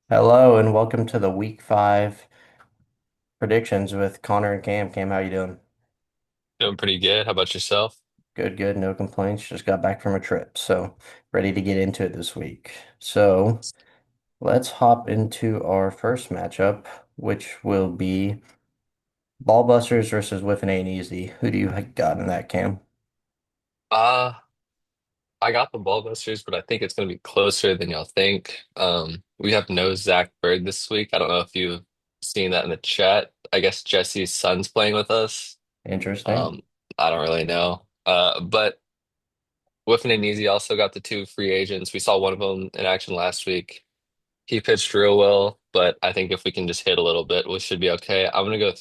Hello and welcome to the Week 5 predictions with Connor and Cam. Cam, how you doing? Doing pretty good. How about yourself? Good, good, no complaints. Just got back from a trip, so ready to get into it this week. So let's hop into our first matchup, which will be Ballbusters versus Whiffin Ain't Easy. Who do you got in that, Cam? Uh, I got the ball busters, but I think it's going to be closer than y'all think. We have no Zach Bird this week. I don't know if you've seen that in the chat. I guess Jesse's son's playing with us. Interesting. Um, I don't really know. But Whiffen and Easy also got the two free agents. We saw one of them in action last week. He pitched real well, but I think if we can just hit a little bit, we should be okay. I'm gonna go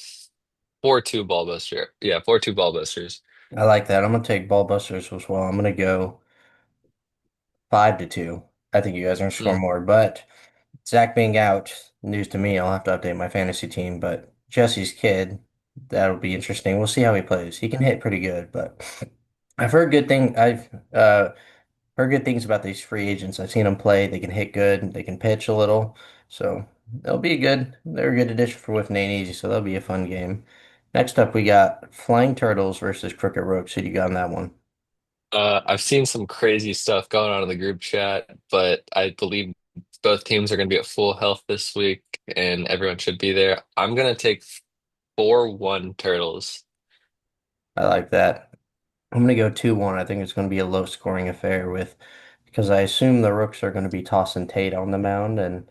4-2 ball buster. Yeah, 4-2 ball busters. I like that. I'm gonna take Ballbusters as well. I'm gonna go 5-2. I think you guys are gonna score Mm. more, but Zach being out, news to me. I'll have to update my fantasy team, but Jesse's kid, that'll be interesting. We'll see how he plays. He can hit pretty good, but I've heard good things about these free agents. I've seen them play. They can hit good. They can pitch a little. So they'll be good. They're a good addition for with Nate Easy, so that'll be a fun game. Next up, we got Flying Turtles versus Crooked Rooks. Who do you got on that one? I've seen some crazy stuff going on in the group chat, but I believe both teams are going to be at full health this week and everyone should be there. I'm going to take 4-1 Turtles. I like that. I'm gonna go 2-1. I think it's gonna be a low scoring affair with because I assume the Rooks are gonna be tossing Tate on the mound and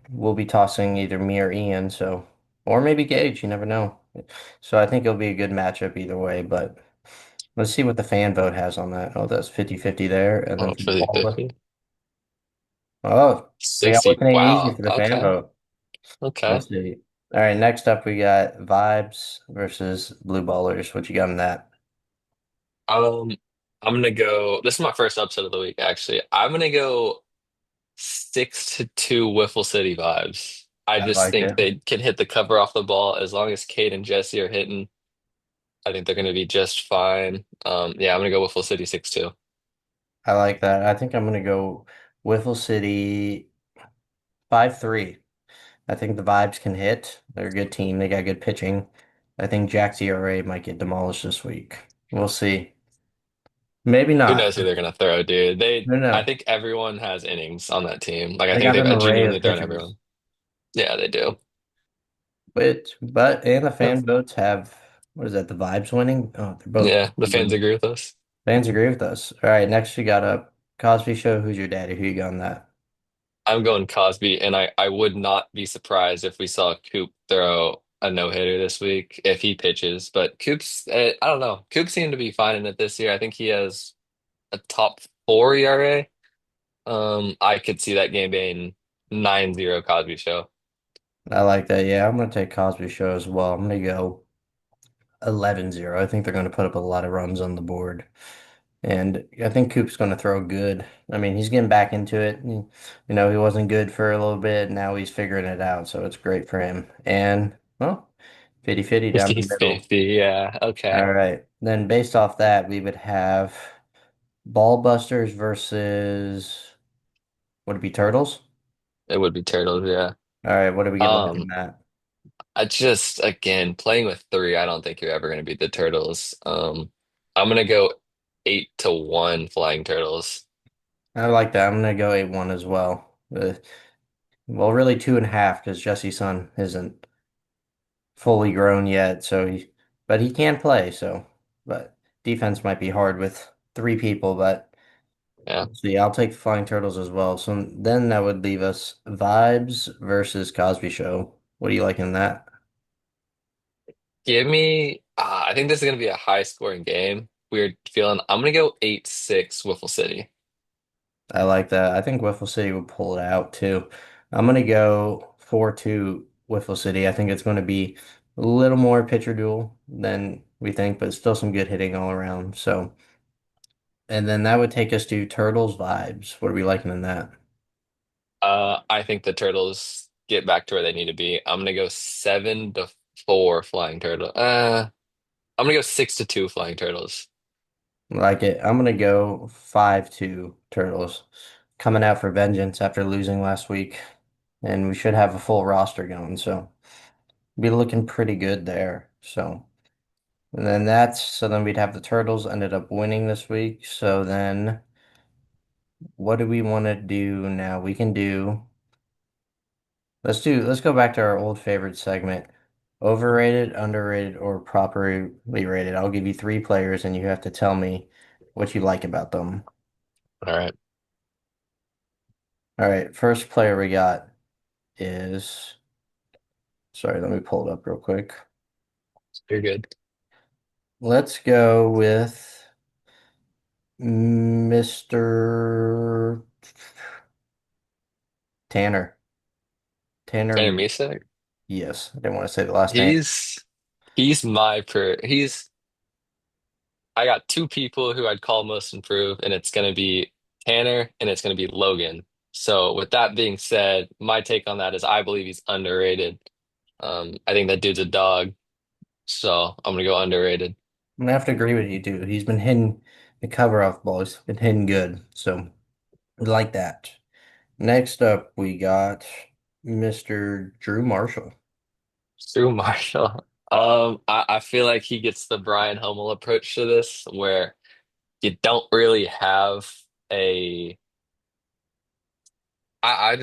we'll be tossing either me or Ian, so or maybe Gage, you never know. So I think it'll be a good matchup either way, but let's see what the fan vote has on that. Oh, that's 50-50 there. And then Oh, for the for the ball, 50. oh, they got 60. looking ain't easy Wow. for the fan Okay. vote. Okay. Let's see. All right, next up we got Vibes versus Blue Ballers. What you got on that? Um, I'm going to go. This is my first upset of the week, actually. I'm going to go 6-2 Wiffle City vibes. I I just like think it. they can hit the cover off the ball as long as Kate and Jesse are hitting. I think they're going to be just fine. Yeah, I'm going to go Wiffle City 6-2. I like that. I think I'm gonna go Wiffle City 5-3. I think the Vibes can hit. They're a good team. They got good pitching. I think Jack's ERA might get demolished this week. We'll see. Maybe Who not. knows who they're gonna throw, dude? Who I knows? think everyone has innings on that team. Like I They think got they've an array genuinely of thrown pitchers. everyone. Yeah, they do. But and the Yep. fan votes have what is that? The Vibes winning? Oh, they're both Yeah, the fans winning. agree with us. Fans agree with us. All right, next we got a Cosby Show. Who's your daddy? Who you got on that? I'm going Cosby, and I would not be surprised if we saw Coop throw a no-hitter this week if he pitches. But Coop's, I don't know. Coop seemed to be finding it this year. I think he has a top four ERA. I could see that game being 9-0 Cosby show. I like that. Yeah, I'm gonna take Cosby Show as well. I'm gonna go 11-0. I think they're gonna put up a lot of runs on the board. And I think Coop's going to throw good. I mean, he's getting back into it. He wasn't good for a little bit. Now he's figuring it out, so it's great for him. And, well, 50-50 down the middle. 50-50. Yeah. Okay. All right. Then based off that, we would have Ball Busters versus, would it be Turtles? It would be Turtles. Yeah. All right. What do we get looking Um, at? I just again playing with three. I don't think you're ever going to beat the Turtles. I'm gonna go 8-1 Flying Turtles. I like that. I'm going to go 8-1 as well. Well, really 2.5 because Jesse's son isn't fully grown yet, but he can play, but defense might be hard with three people, but Yeah, let's see, I'll take Flying Turtles as well. So then that would leave us Vibes versus Cosby Show. What do you like in that? give me. I think this is gonna be a high scoring game. Weird feeling. I'm gonna go 8-6 Wiffle City. I like that. I think Wiffle City would pull it out too. I'm gonna go 4-2 Wiffle City. I think it's going to be a little more pitcher duel than we think, but still some good hitting all around. So, and then that would take us to Turtles Vibes. What are we liking in that? I think the Turtles get back to where they need to be. I'm gonna go 7-4 Flying Turtle. I'm gonna go 6-2 Flying Turtles. Like it. I'm gonna go 5-2 Turtles. Coming out for vengeance after losing last week. and we should have a full roster going. So be looking pretty good there. So and then we'd have the Turtles ended up winning this week. So then what do we want to do now? Let's go back to our old favorite segment. Overrated, underrated, or properly rated. I'll give you three players and you have to tell me what you like about them. All right. All right, first player we got is, sorry, let me pull it up real quick. You're good. Let's go with Mr. Tanner. Tanner Tanner, Misak. yes, I didn't want to say the last name. He's he's my per he's I got two people who I'd call most improved, and it's gonna be Tanner and it's gonna be Logan. So with that being said, my take on that is I believe he's underrated. I think that dude's a dog, so I'm gonna go underrated. I'm gonna have to agree with you too. He's been hitting the cover off ball. He's been hitting good, so we like that. Next up, we got Mr. Drew Marshall. Stu Marshall. I feel like he gets the Brian Hummel approach to this, where you don't really have a I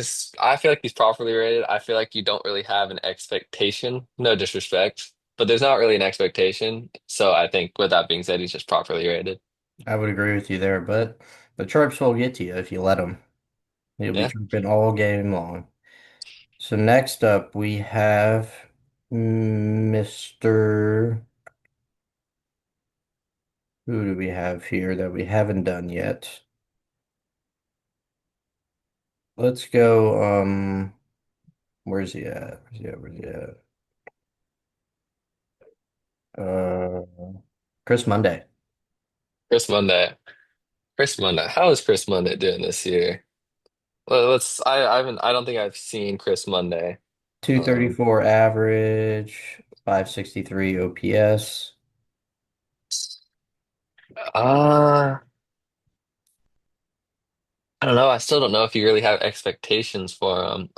feel like he's properly rated. I feel like you don't really have an expectation. No disrespect, but there's not really an expectation. So I think with that being said, he's just properly rated. I would agree with you there, but the chirps will get to you if you let him. He'll be Yeah. chirping all game long. So next up, we have Mr. Who do we have here that we haven't done yet? Let's go. Where's he at? Where's he at? Where's he at? Uh, Chris Monday, Chris Monday. Chris Monday. How is Chris Monday doing this year? Well, I don't think I've seen Chris Monday. Um 234 average, 563 OPS. uh I don't know. I still don't know if you really have expectations for him.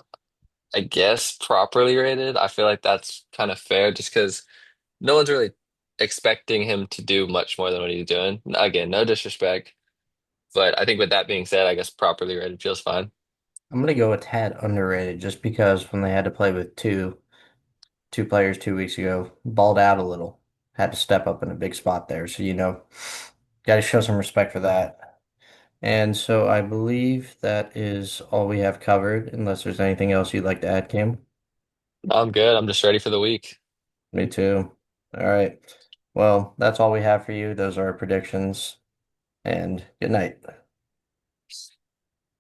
I guess properly rated. I feel like that's kind of fair just because no one's really expecting him to do much more than what he's doing. Again, no disrespect, but I think with that being said, I guess properly rated feels fine. I'm gonna go a tad underrated just because when they had to play with two players 2 weeks ago, balled out a little. Had to step up in a big spot there. So, got to show some respect for that. And so I believe that is all we have covered, unless there's anything else you'd like to add, Cam. I'm good. I'm just ready for the week. Me too. All right. Well, that's all we have for you. Those are our predictions, and good night.